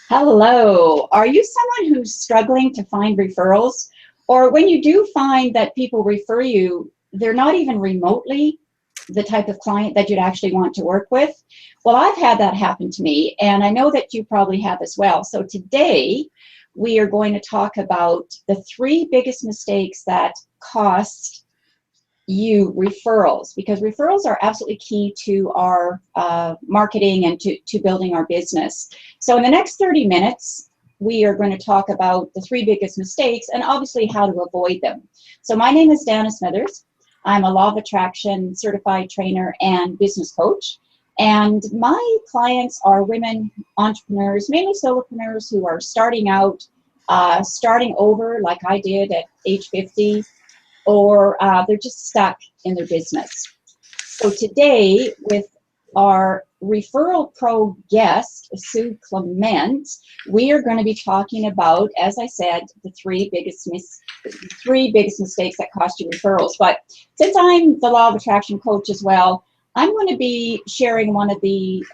Hello. Are you someone who's struggling to find referrals? Or when you do find that people refer you, they're not even remotely the type of client that you'd actually want to work with? Well, I've had that happen to me, and I know that you probably have as well. So today, we are going to talk about the three biggest mistakes that cost you referrals, because referrals are absolutely key to our marketing and to building our business. So in the next 30 minutes, we are going to talk about the three biggest mistakes and obviously how to avoid them. So my name is Dana Smithers. I'm a Law of Attraction certified trainer and business coach. And my clients are women entrepreneurs, mainly solopreneurs who are starting out, starting over like I did at age 50, or they're just stuck in their business. So today, with our Referral Pro guest, Sue Clement, we are going to be talking about, as I said, the three biggest mistakes that cost you referrals. But since I'm the Law of Attraction coach as well, I'm going to be sharing one of the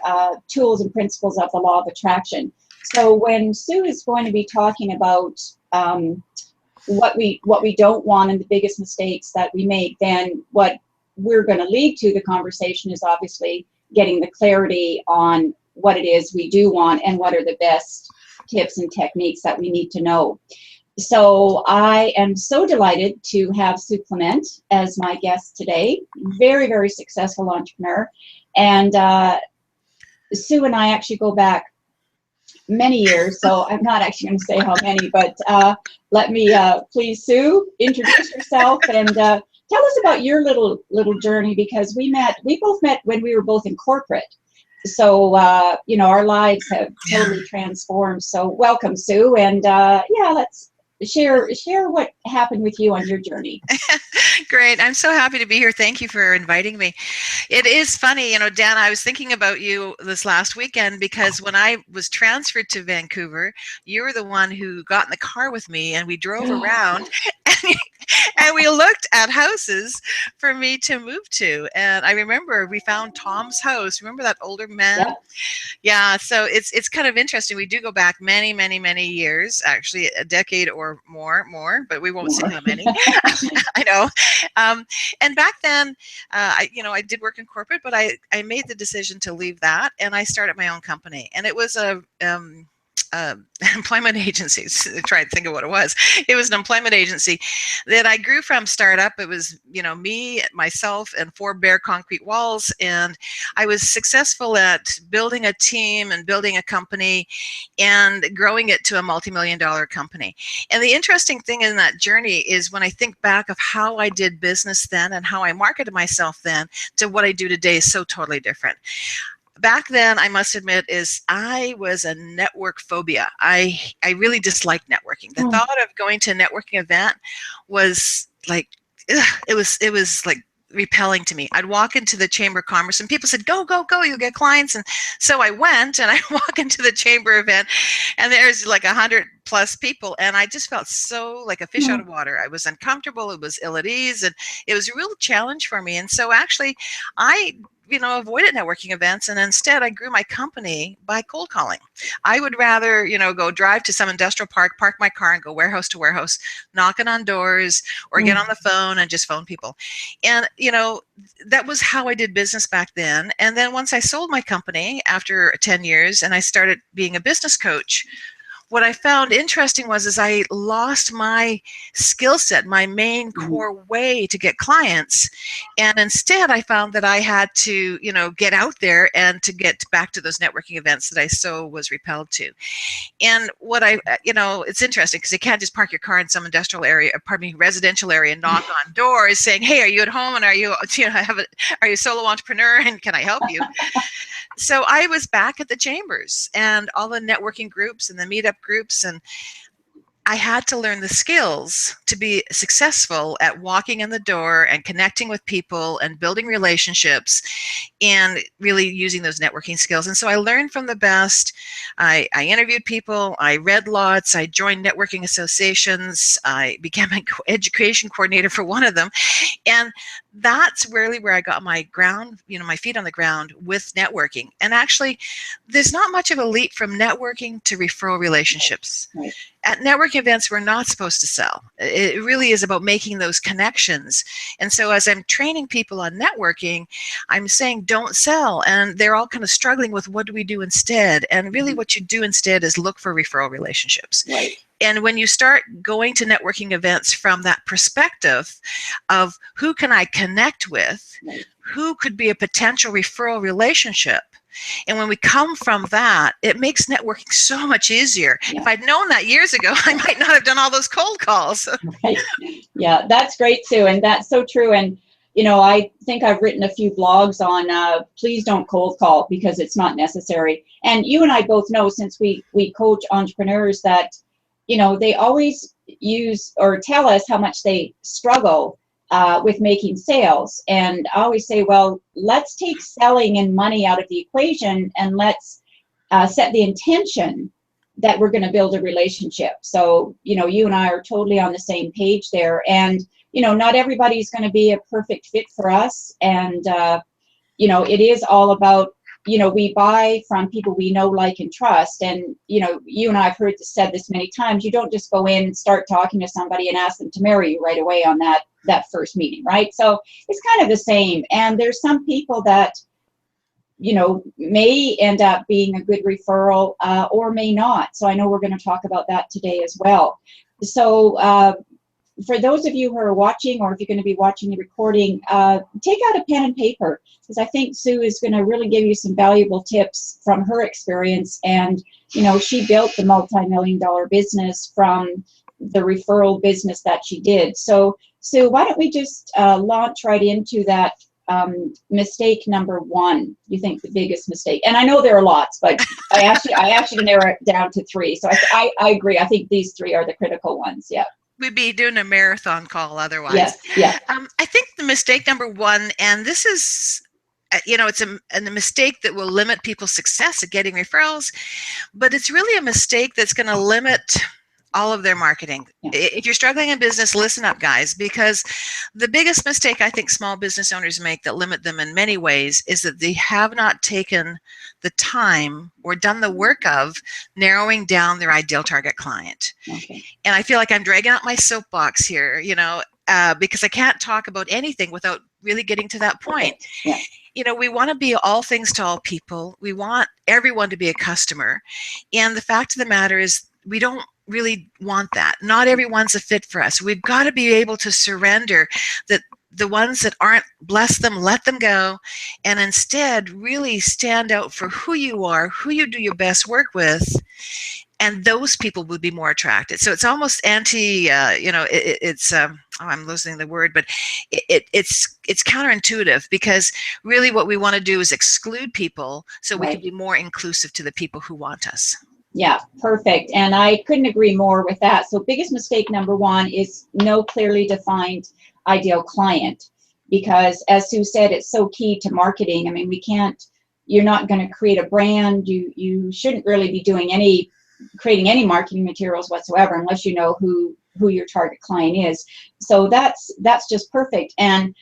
tools and principles of the Law of Attraction. So when Sue is going to be talking about what we don't want and the biggest mistakes that we make, then what we're going to lead to the conversation is obviously getting the clarity on what it is we do want and what are the best tips and techniques that we need to know. So I am so delighted to have Sue Clement as my guest today. Very, very successful entrepreneur. And Sue and I actually go back many years, so I'm not actually going to say how many, but let me please, Sue, introduce yourself and tell us about your little journey, because we both met when we were both in corporate. So our lives have totally transformed. So welcome, Sue, and let's share what happened with you on your journey. Great. I'm so happy to be here. Thank you for inviting me. It is funny, Dan, I was thinking about you this last weekend because when I was transferred to Vancouver, you were the one who got in the car with me and we drove around and we looked at houses for me to move to. And I remember we found Tom's house. Remember that older man? Yep. Yeah, so it's kind of interesting. We do go back many, many, many years, actually a decade or more, but we won't say how many. I know. And back then, I did work in corporate, but I made the decision to leave that and I started my own company. And it was a employment agency. Try to think of what it was. It was an employment agency that I grew from startup. It was, me, myself, and 4 bare concrete walls. And I was successful at building a team and building a company and growing it to a multi-million-dollar company. And the interesting thing in that journey is when I think back of how I did business then and how I marketed myself then to what I do today is so totally different. Back then, I must admit, I was a network phobia. I really disliked networking. The thought of going to a networking event was like, it was like repelling to me. I'd walk into the Chamber of Commerce and people said, go, go, go, you'll get clients. And so I went and I walk into the Chamber event and there's like 100+ people. And I just felt so like a fish out of water. I was uncomfortable. It was ill at ease. And it was a real challenge for me. And so actually I avoided networking events, and instead I grew my company by cold calling. I would rather, go drive to some industrial park, park my car, and go warehouse to warehouse, knocking on doors, or get on the phone and just phone people. And, that was how I did business back then. And then once I sold my company after 10 years and I started being a business coach, what I found interesting was I lost my skill set, my main core way to get clients. And instead I found that I had to, get out there and to get back to those networking events that I so was repelled to. And what it's interesting because you can't just park your car in some industrial area, residential area and knock on doors saying, hey, are you at home? And are you a solo entrepreneur? And can I help you? So I was back at the chambers and all the networking groups and the meetup groups, and I had to learn the skills to be successful at walking in the door and connecting with people and building relationships and really using those networking skills. And so I learned from the best. I interviewed people. I read lots. I joined networking associations. I became an education coordinator for one of them. And that's really where I got my ground, my feet on the ground with networking. And actually, there's not much of a leap from networking to referral relationships. Right. At networking events, we're not supposed to sell. It really is about making those connections. And so as I'm training people on networking, I'm saying don't sell. And they're all kind of struggling with what do we do instead? And really what you do instead is look for referral relationships. Right. And when you start going to networking events from that perspective of who can I connect with, Right. who could be a potential referral relationship, and when we come from that, it makes networking so much easier. Yeah. If I'd known that years ago, I might not have done all those cold calls. Right. Yeah, that's great, Sue, and that's so true. And I think I've written a few blogs on please don't cold call because it's not necessary. And you and I both know, since we coach entrepreneurs, that they always use or tell us how much they struggle with making sales. And I always say, well, let's take selling and money out of the equation, and let's set the intention that we're going to build a relationship. So, you and I are totally on the same page there. And, not everybody's going to be a perfect fit for us. And, it is all about, we buy from people we know, like, and trust. And, you and I have heard said this many times, you don't just go in and start talking to somebody and ask them to marry you right away on that first meeting, right? So it's kind of the same. And there's some people that, may end up being a good referral or may not. So I know we're going to talk about that today as well. So for those of you who are watching, or if you're going to be watching the recording, take out a pen and paper, because I think Sue is going to really give you some valuable tips from her experience. And, she built the multi-million-dollar business from the referral business that she did. So Sue, why don't we just launch right into that mistake number one? You think the biggest mistake? And I know there are lots, but I asked you to narrow it down to three. So I agree. I think these three are the critical ones. Yeah. We'd be doing a marathon call otherwise. Yes. Yeah. I think the mistake number one, and this is, it's a mistake that will limit people's success at getting referrals, but it's really a mistake that's going to limit all of their marketing. Yeah. If you're struggling in business, listen up, guys, because the biggest mistake I think small business owners make that limit them in many ways is that they have not taken the time or done the work of narrowing down their ideal target client. Okay. And I feel like I'm dragging out my soapbox here, because I can't talk about anything without really getting to that point. Yeah. We want to be all things to all people. We want everyone to be a customer. And the fact of the matter is, we don't really want that. Not everyone's a fit for us. We've got to be able to surrender that the ones that aren't, bless them, let them go, and instead really stand out for who you are, who you do your best work with, and those people would be more attracted. So it's almost I'm losing the word, but it's counterintuitive, because really what we want to do is exclude people so we Right. can be more inclusive to the people who want us. Yeah, perfect. And I couldn't agree more with that. So biggest mistake number one is no clearly defined ideal client, because as Sue said, it's so key to marketing. I mean, you're not going to create a brand. You shouldn't really be creating any marketing materials whatsoever unless you know who your target client is. So that's just perfect. And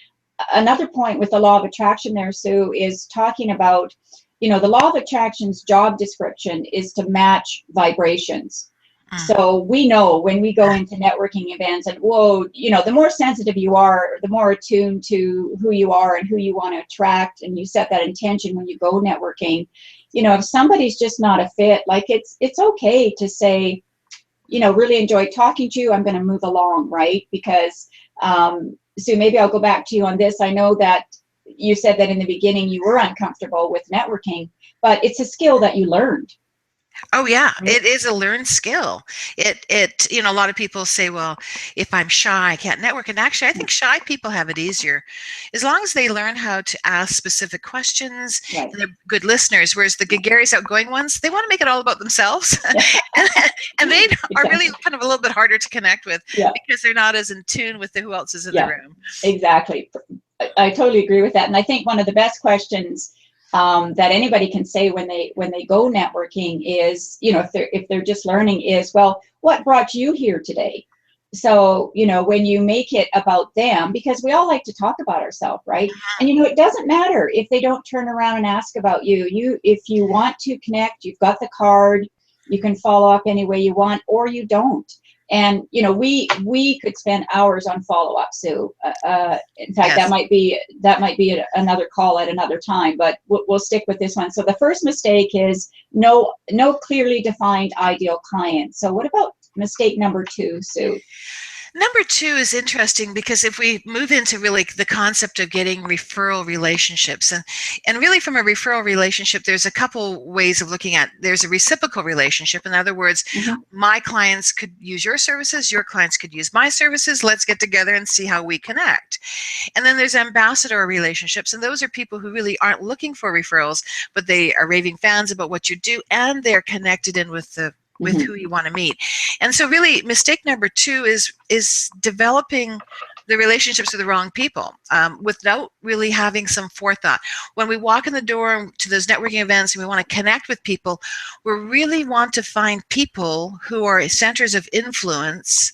another point with the law of attraction there, Sue, is talking about, the law of attraction's job description is to match vibrations. So we know when we go into networking events, and the more sensitive you are, the more attuned to who you are and who you want to attract, and you set that intention when you go networking. If somebody's just not a fit, like it's okay to say, really enjoyed talking to you, I'm going to move along, right? Because so maybe I'll go back to you on this. I know that you said that in the beginning you were uncomfortable with networking, but it's a skill that you learned. Oh yeah, it is a learned skill. A lot of people say, well, if I'm shy, I can't network. And actually, I think shy people have it easier, as long as they learn how to ask specific questions, Right. and they're good listeners. Whereas the gregarious, outgoing ones, they want to make it all about themselves, and they are really kind of a little bit harder to connect with, because they're not as in tune with who else is in the room. Exactly. I totally agree with that. And I think one of the best questions that anybody can say when they go networking is, if they're just learning, is, well, what brought you here today? So, you know, when you make it about them, because we all like to talk about ourselves, right? And, you know, it doesn't matter if they don't turn around and ask about you. If you want to connect, you've got the card, you can follow up any way you want, or you don't. And, you know, we could spend hours on follow-up, Sue. In fact, Yes. that might be another call at another time, but we'll stick with this one. So the first mistake is no clearly defined ideal client. So what about mistake number 2, Sue? Number 2 is interesting because if we move into really the concept of getting referral relationships, and really from a referral relationship, there's a couple ways of looking at. There's a reciprocal relationship. In other words, my clients could use your services, your clients could use my services. Let's get together and see how we connect. And then there's ambassador relationships, and those are people who really aren't looking for referrals, but they are raving fans about what you do, and they're connected in with who you want to meet. And so really mistake number 2 is developing the relationships with the wrong people without really having some forethought. When we walk in the door to those networking events and we want to connect with people, we really want to find people who are centers of influence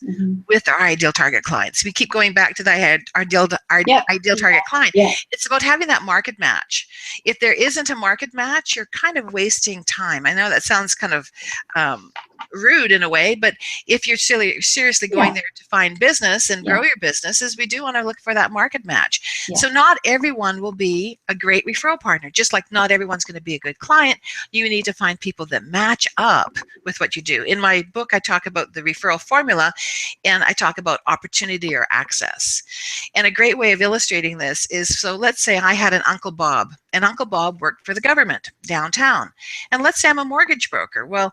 with our ideal target clients. We keep going back to the ideal target client. It's about having that market match. If there isn't a market match, you're kind of wasting time. I know that sounds kind of rude in a way, but if you're seriously going there to find business and grow your business, is we do want to look for that market match. So not everyone will be a great referral partner, just like not everyone's going to be a good client. You need to find people that match up with what you do. In my book, I talk about the referral formula, and I talk about opportunity or access. And a great way of illustrating this is, so let's say I had an Uncle Bob, and Uncle Bob worked for the government downtown. And let's say I'm a mortgage broker. Well,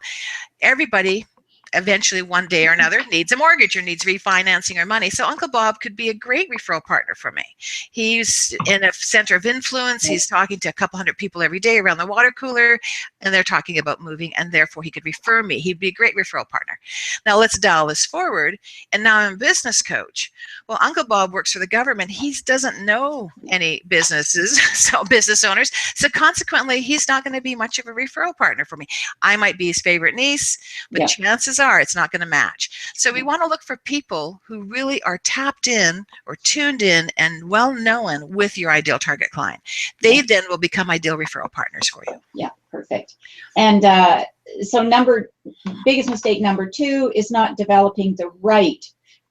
everybody eventually one day or another needs a mortgage or needs refinancing or money. So Uncle Bob could be a great referral partner for me. He's in a center of influence. He's talking to a couple hundred people every day around the water cooler, and they're talking about moving, and therefore he could refer me. He'd be a great referral partner. Now let's dial this forward, and now I'm a business coach. Well, Uncle Bob works for the government. He doesn't know any businesses, so business owners. So consequently, he's not going to be much of a referral partner for me. I might be his favorite niece, but chances are it's not going to match. So we want to look for people who really are tapped in or tuned in and well known with your ideal target client. They then will become ideal referral partners for you. Yeah, perfect. And so biggest mistake number 2 is not developing the right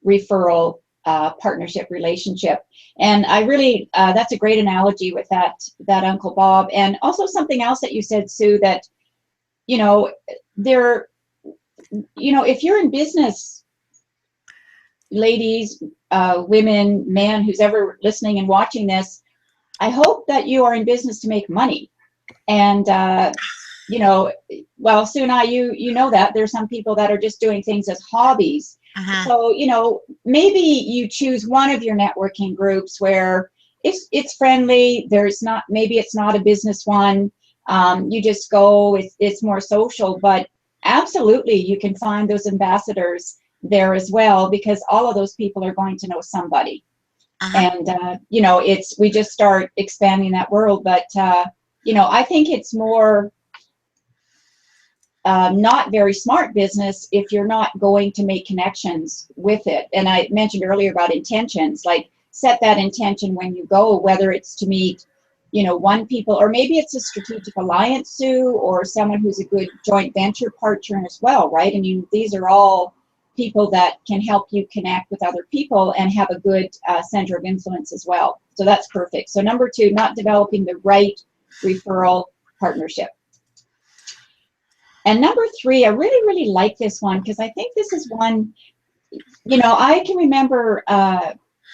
referral partnership relationship. And I really, that's a great analogy with that Uncle Bob. And also something else that you said, Sue, that, you know, if you're in business, ladies, women, men, who's ever listening and watching this, I hope that you are in business to make money. And, you know, well, Sue and I, you know that there's some people that are just doing things as hobbies. So, you know, maybe you choose one of your networking groups where it's friendly. Maybe it's not a business one. You just go, it's more social, but absolutely you can find those ambassadors there as well, because all of those people are going to know somebody. And, you know, we just start expanding that world. But, you know, I think it's more not very smart business if you're not going to make connections with it. And I mentioned earlier about intentions, like set that intention when you go, whether it's to meet, you know, one people, or maybe it's a strategic alliance, Sue, or someone who's a good joint venture partner as well, right? I mean, these are all people that can help you connect with other people and have a good center of influence as well. So that's perfect. So number 2, not developing the right referral partnership. And number 3, I really, really like this one, because I think this is one, you know, I can remember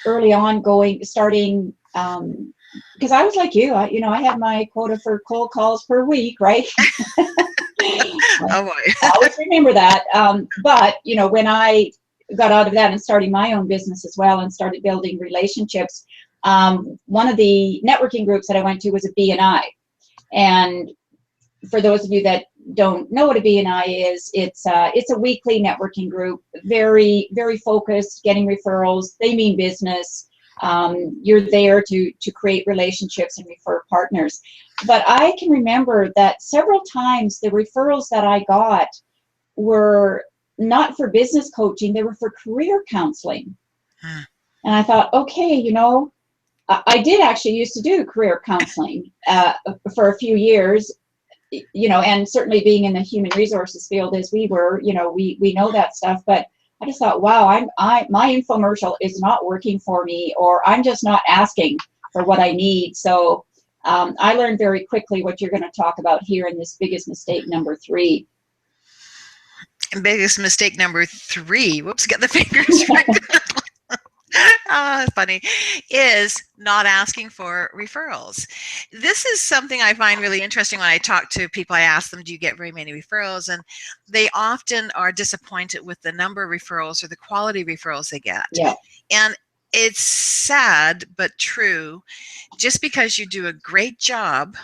early on starting, because I was like you, you know, I had my quota for cold calls per week, right? Oh boy. I always remember that. But, you know, when I got out of that and starting my own business as well and started building relationships, one of the networking groups that I went to was a BNI. And for those of you that don't know what a BNI is, it's a weekly networking group, very, very focused, getting referrals. They mean business. You're there to create relationships and refer partners. But I can remember that several times the referrals that I got were not for business coaching, they were for career counseling. Hmm. And I thought, okay, I did actually used to do career counseling for a few years, and certainly being in the human resources field as we were, we know that stuff. But I just thought, wow, my infomercial is not working for me, or I'm just not asking for what I need. So I learned very quickly what you're going to talk about here in this biggest mistake number 3. Biggest mistake number 3. Whoops, get the fingers right. Funny, is not asking for referrals. This is something I find really interesting when I talk to people. I ask them, do you get very many referrals? And they often are disappointed with the number of referrals or the quality referrals they get. Yeah. And it's sad, but true. Just because you do a great job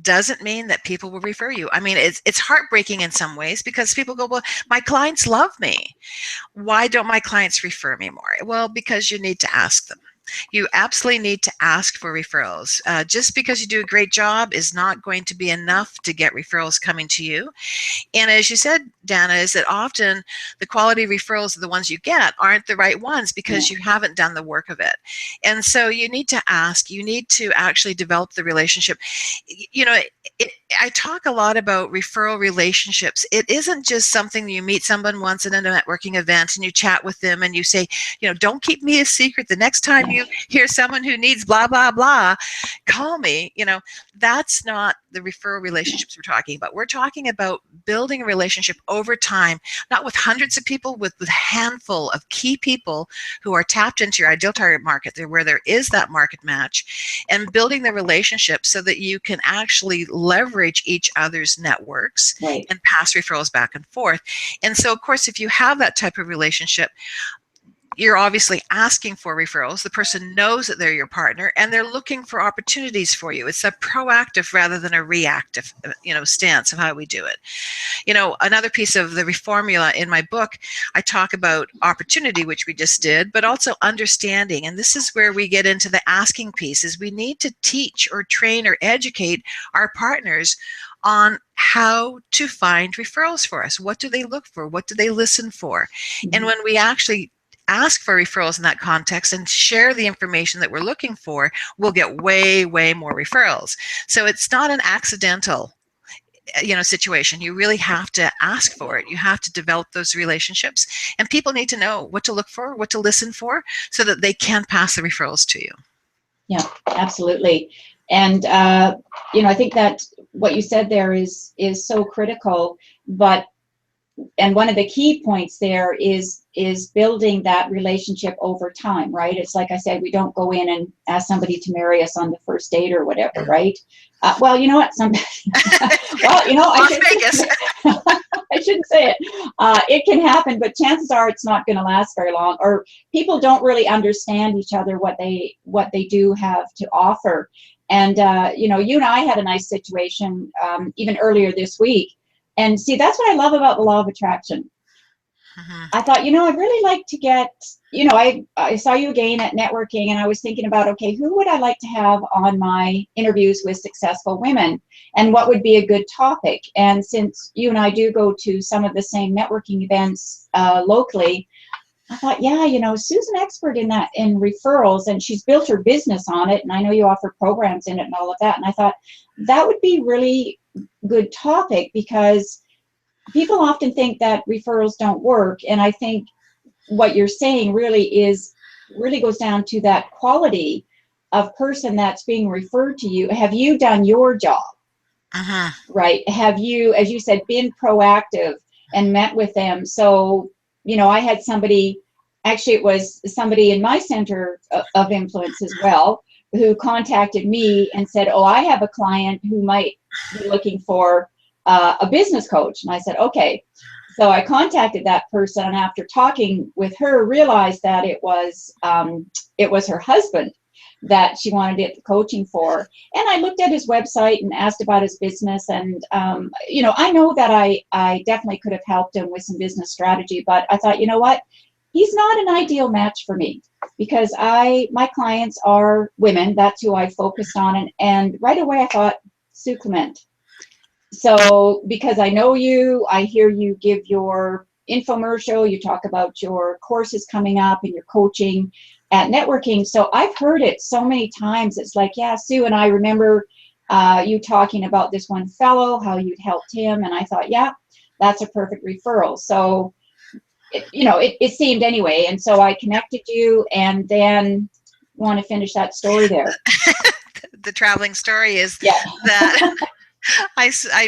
doesn't mean that people will refer you. I mean, it's heartbreaking in some ways, because people go, well, my clients love me. Why don't my clients refer me more? Well, because you need to ask them. You absolutely need to ask for referrals. Just because you do a great job is not going to be enough to get referrals coming to you. And as you said, Dana, is that often the quality referrals, the ones you get, aren't the right ones because you haven't done the work of it. And so you need to ask, you need to actually develop the relationship. I talk a lot about referral relationships. It isn't just something you meet someone once in a networking event and you chat with them and you say, don't keep me a secret. The next time you hear someone who needs blah, blah, blah, call me. That's not the referral relationships we're talking about. We're talking about building a relationship over time, not with hundreds of people, with a handful of key people who are tapped into your ideal target market, where there is that market match, and building the relationship so that you can actually leverage each other's networks and pass referrals back and forth. And so, of course, if you have that type of relationship, you're obviously asking for referrals. The person knows that they're your partner and they're looking for opportunities for you. It's a proactive rather than a reactive, stance of how we do it. Another piece of the reformula in my book, I talk about opportunity, which we just did, but also understanding. And this is where we get into the asking piece, is we need to teach or train or educate our partners on how to find referrals for us. What do they look for? What do they listen for? And when we actually ask for referrals in that context and share the information that we're looking for, we'll get way, way more referrals. So it's not an accidental situation. You really have to ask for it. You have to develop those relationships, and people need to know what to look for, what to listen for, so that they can pass the referrals to you. Yeah, absolutely. And I think that what you said there is so critical. And one of the key points there is building that relationship over time, right? It's like I said, we don't go in and ask somebody to marry us on the first date or whatever, right? Well, you know what? I shouldn't say it. It can happen, but chances are it's not going to last very long, or people don't really understand each other, what they do have to offer. And you and I had a nice situation even earlier this week. And see, that's what I love about the law of attraction. I thought, I'd really like to get, I saw you again at networking, and I was thinking about, okay, who would I like to have on my interviews with successful women, and what would be a good topic? And since you and I do go to some of the same networking events locally, I thought, Sue's an expert in referrals, and she's built her business on it, and I know you offer programs in it and all of that. And I thought that would be really good topic, because people often think that referrals don't work, and I think what you're saying really goes down to that quality of person that's being referred to you. Have you done your job? Right? Have you, as you said, been proactive and met with them? So I had somebody, actually it was somebody in my center of influence as well, who contacted me and said, oh, I have a client who might be looking for a business coach. And I said, okay. So I contacted that person, and after talking with her, realized that it was her husband that she wanted to get the coaching for. And I looked at his website and asked about his business. And, I know that I definitely could have helped him with some business strategy, but I thought, you know what? He's not an ideal match for me, because my clients are women. That's who I focused on. And right away I thought, Sue Clement. So because I know you, I hear you give your infomercial, you talk about your courses coming up and your coaching at networking. So I've heard it so many times. It's like, yeah, Sue, and I remember you talking about this one fellow, how you'd helped him. And I thought, yeah, that's a perfect referral. So, it seemed anyway. And so I connected you, and then want to finish that story there. The traveling story is Yeah. that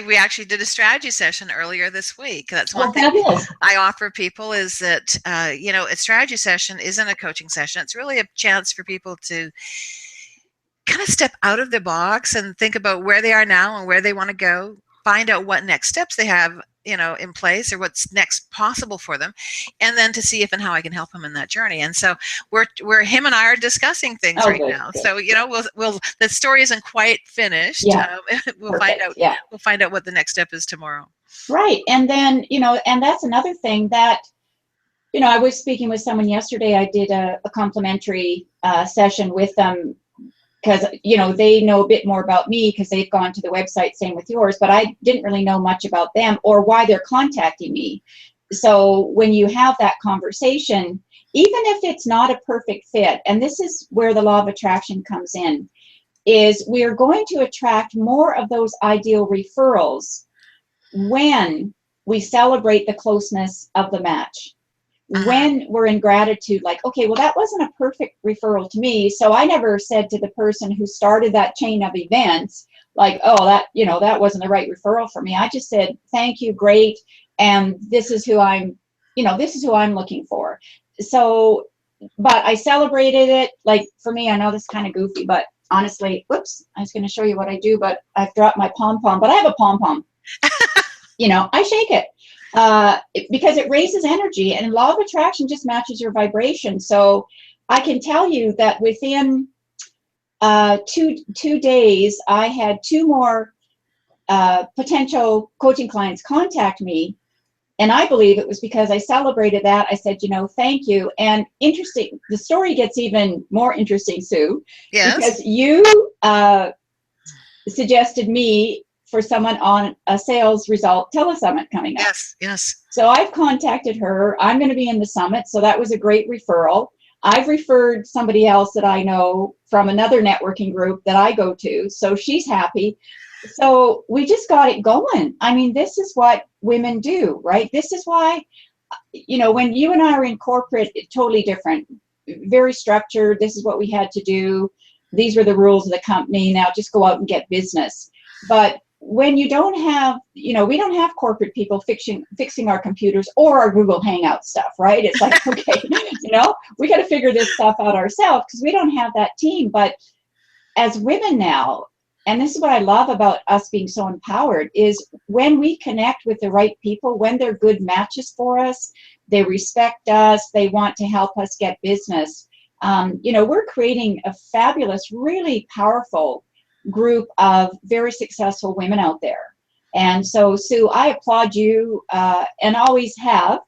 we actually did a strategy session earlier this week. That's one thing Fabulous. I offer people is that, a strategy session isn't a coaching session. It's really a chance for people to kind of step out of the box and think about where they are now and where they want to go, find out what next steps they have, in place, or what's next possible for them, and then to see if and how I can help them in that journey. And so we're him and I are discussing things right now. Good. So we'll the story isn't quite finished. Yeah. We'll Perfect. find out. Yeah. We'll find out what the next step is tomorrow. Right. And then, and that's another thing that, I was speaking with someone yesterday. I did a complimentary session with them because, they know a bit more about me because they've gone to the website, same with yours, but I didn't really know much about them or why they're contacting me. So when you have that conversation, even if it's not a perfect fit, and this is where the law of attraction comes in, is we are going to attract more of those ideal referrals when we celebrate the closeness of the match. When we're in gratitude, like, okay, well, that wasn't a perfect referral to me, so I never said to the person who started that chain of events, like, oh, that wasn't the right referral for me. I just said, thank you, great, and this is who I'm looking for. So, but I celebrated it. Like, for me, I know this is kind of goofy, but honestly, whoops, I was going to show you what I do, but I've dropped my pom-pom, but I have a pom-pom. I shake it. Because it raises energy, and law of attraction just matches your vibration. So I can tell you that within 2 days, I had 2 more potential coaching clients contact me. And I believe it was because I celebrated that. I said, thank you. And interesting, the story gets even more interesting, Sue. Yes. Because you suggested me for someone on a sales result telesummit coming up. Yes. So I've contacted her. I'm going to be in the summit. So that was a great referral. I've referred somebody else that I know from another networking group that I go to. So she's happy. So we just got it going. I mean, this is what women do, right? This is why, when you and I are in corporate, it's totally different, very structured. This is what we had to do. These were the rules of the company. Now just go out and get business. But when you don't have, we don't have corporate people fixing our computers or our Google Hangout stuff, right? It's like, okay, we got to figure this stuff out ourselves because we don't have that team. But as women now, and this is what I love about us being so empowered, is when we connect with the right people, when they're good matches for us, they respect us, they want to help us get business. We're creating a fabulous, really powerful group of very successful women out there. And so, Sue, I applaud you and always have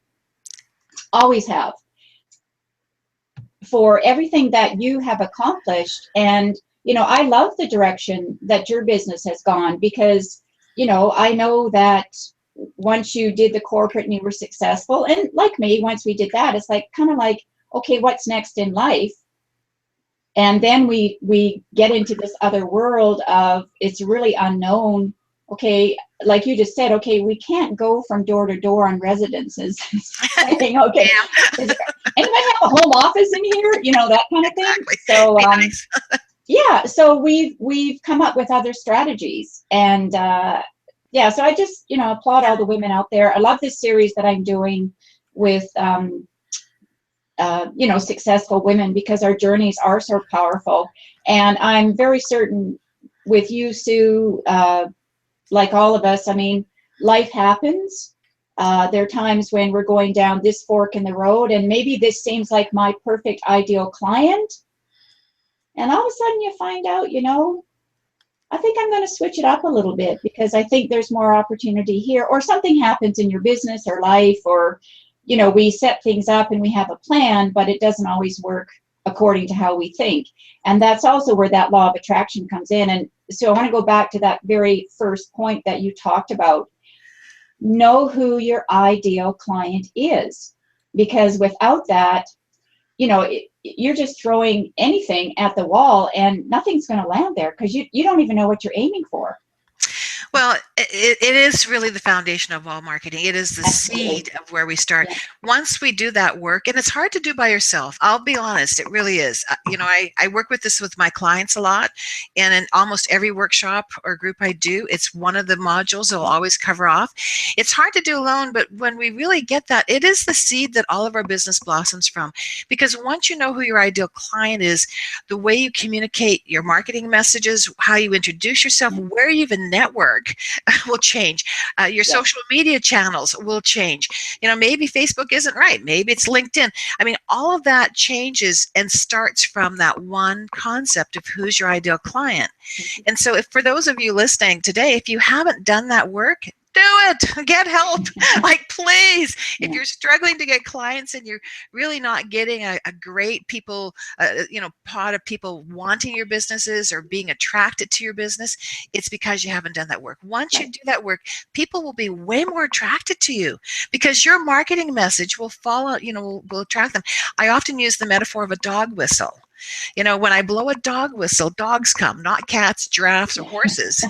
for everything that you have accomplished. And I love the direction that your business has gone because I know that once you did the corporate and you were successful, and like me, once we did that, it's like kind of like, okay, what's next in life? And then we get into this other world of it's really unknown. Okay, like you just said, okay, we can't go from door to door on residences saying, okay, does anybody have a home office in here? That kind of thing. Exactly. So nice. yeah, so we've come up with other strategies, and yeah, so I just applaud all the women out there. I love this series that I'm doing with successful women because our journeys are so powerful. And I'm very certain with you, Sue, like all of us, I mean, life happens. There are times when we're going down this fork in the road, and maybe this seems like my perfect ideal client. And all of a sudden you find out, I think I'm going to switch it up a little bit because I think there's more opportunity here, or something happens in your business or life, or we set things up and we have a plan, but it doesn't always work according to how we think. And that's also where that law of attraction comes in. And so I want to go back to that very first point that you talked about. know who your ideal client is, because without that, you're just throwing anything at the wall and nothing's going to land there because you don't even know what you're aiming for. Well, it is really the foundation of all marketing. It is the Absolutely. seed of where we start. Yeah. Once we do that work, and it's hard to do by yourself, I'll be honest, it really is. I work with this with my clients a lot, and in almost every workshop or group I do, it's one of the modules I'll always cover off. It's hard to do alone, but when we really get that, it is the seed that all of our business blossoms from. Because once you know who your ideal client is, the way you communicate your marketing messages, how you introduce yourself, where you even network will change. Your social media channels will change. Maybe Facebook isn't right. Maybe it's LinkedIn. I mean, all of that changes and starts from that one concept of who's your ideal client. And so for those of you listening today, if you haven't done that work, do it. Get help. Like, please, if you're struggling to get clients and you're really not getting a great people, pot of people wanting your businesses or being attracted to your business, it's because you haven't done that work. Once you do that work, people will be way more attracted to you because your marketing message will follow, will attract them. I often use the metaphor of a dog whistle. When I blow a dog whistle, dogs come, not cats, giraffes, or horses,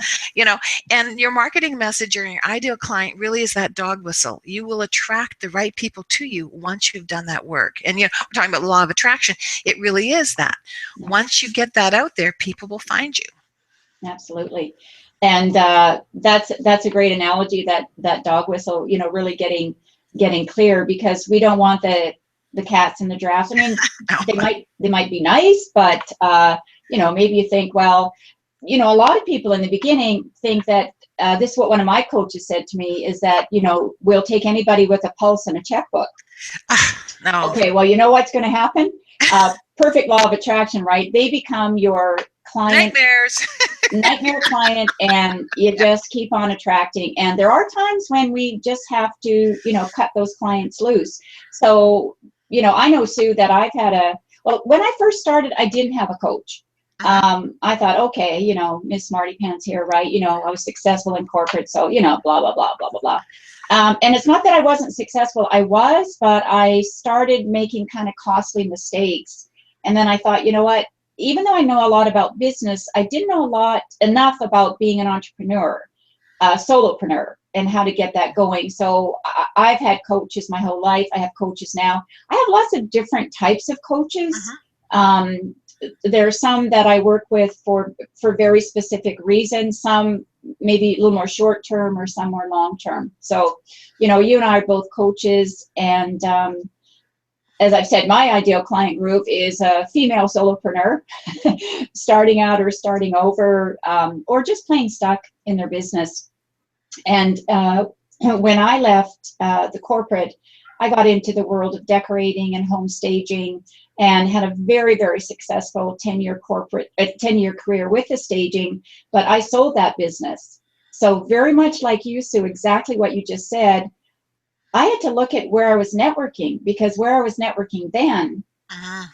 and your marketing message or your ideal client really is that dog whistle. You will attract the right people to you once you've done that work. And, we're talking about the law of attraction. It really is that. Once you get that out there, people will find you. Absolutely. And that's a great analogy, that dog whistle, really getting clear, because we don't want the cats and the giraffes. I mean, they might be nice, but maybe you think, well, a lot of people in the beginning think that this is what one of my coaches said to me, is that we'll take anybody with a pulse and a checkbook. No. Okay, well, you know what's going to happen? Perfect law of attraction, right? They become your client. Nightmare client, and you just keep on attracting. And there are times when we just have to, cut those clients loose. So, I know, Sue, that I've had when I first started, I didn't have a coach. I thought, okay, Miss Smarty Pants here, right? I was successful in corporate, so, blah, blah, blah, blah, blah, blah. And it's not that I wasn't successful. I was, but I started making kind of costly mistakes. And then I thought, you know what? Even though I know a lot about business, I didn't know enough about being an entrepreneur, solopreneur, and how to get that going. So I've had coaches my whole life. I have coaches now. I have lots of different types of coaches. There are some that I work with for very specific reasons. Some maybe a little more short term, or some more long term. So, you and I are both coaches, and as I've said, my ideal client group is a female solopreneur starting out or starting over, or just plain stuck in their business. And when I left the corporate, I got into the world of decorating and home staging, and had a very, very successful 10-year career with the staging, but I sold that business. So very much like you, Sue, exactly what you just said, I had to look at where I was networking, because where I was networking then,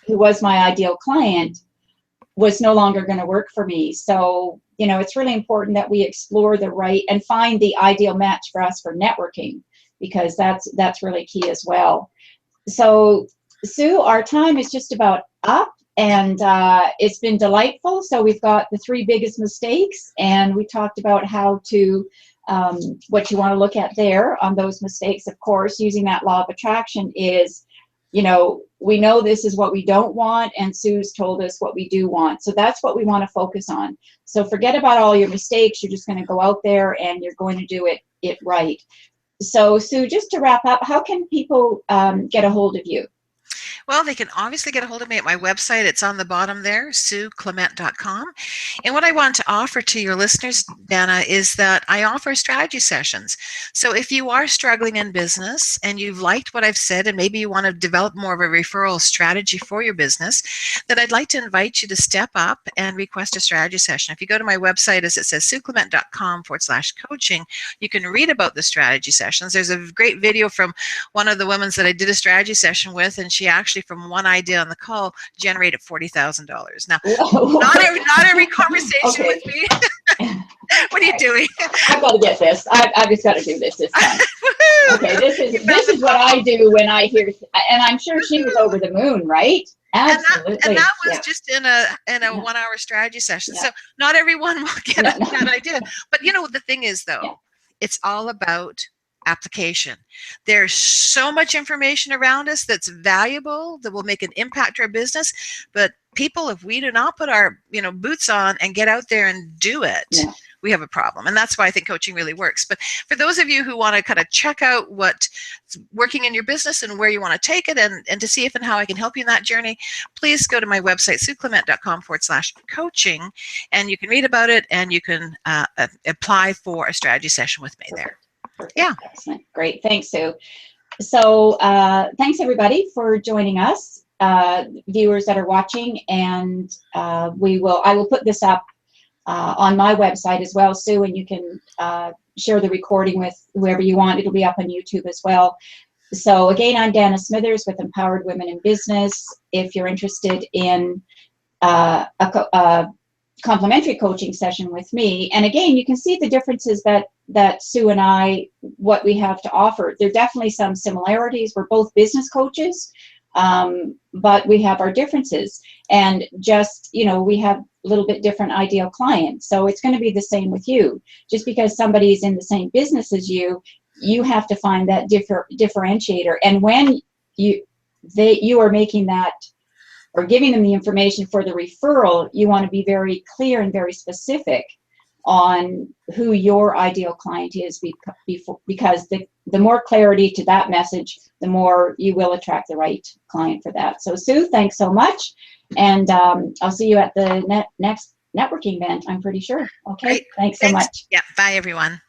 who was my ideal client, was no longer going to work for me. So, it's really important that we explore the right and find the ideal match for us for networking, because that's really key as well. So, Sue, our time is just about up, and it's been delightful. So we've got the 3 biggest mistakes, and we talked about how to what you want to look at there on those mistakes. Of course, using that law of attraction is, we know this is what we don't want, and Sue's told us what we do want. So that's what we want to focus on. So forget about all your mistakes. You're just going to go out there and you're going to do it right. So Sue, just to wrap up, how can people get a hold of you? Well, they can obviously get a hold of me at my website. It's on the bottom there, SueClement.com. And what I want to offer to your listeners, Dana, is that I offer strategy sessions. So if you are struggling in business and you've liked what I've said, and maybe you want to develop more of a referral strategy for your business, then I'd like to invite you to step up and request a strategy session. If you go to my website, as it says, SueClement.com/coaching, you can read about the strategy sessions. There's a great video from one of the women that I did a strategy session with, and she actually, from one idea on the call, generated $40,000. Now, not every conversation with me What are you doing? I've got to get this. I've just got to do this time. Okay, this is what I do when I hear, and I'm sure she was over the moon, right? Absolutely. And that was Yeah. just in a Yeah. 1 hour strategy session. Yeah. So not everyone will get No, no. that idea. But you know, the thing is though, Yeah. it's all about application. There's so much information around us that's valuable, that will make an impact to our business. But people, if we do not put our boots on and get out there and do it, Yeah. we have a problem. And that's why I think coaching really works. But for those of you who want to kind of check out what's working in your business and where you want to take it, and to see if and how I can help you in that journey, please go to my website, sueclement.com/coaching, and you can read about it, and you can apply for a strategy session with me there. Perfect. Yeah. Excellent. Great. Thanks, Sue. So thanks everybody for joining us, viewers that are watching, and I will put this up on my website as well, Sue, and you can share the recording with whoever you want. It'll be up on YouTube as well. So again, I'm Dana Smithers with Empowered Women in Business. If you're interested in a complimentary coaching session with me, and again, you can see the differences that Sue and I, what we have to offer. There are definitely some similarities. We're both business coaches, but we have our differences, and just, we have a little bit different ideal clients. So it's going to be the same with you. Just because somebody's in the same business as you, you have to find that differentiator. And when you are making that, or giving them the information for the referral, you want to be very clear and very specific on who your ideal client is, because the more clarity to that message, the more you will attract the right client for that. So Sue, thanks so much, and I'll see you at the next networking event, I'm pretty sure. Okay. Great. Thanks so much. Yeah, bye everyone.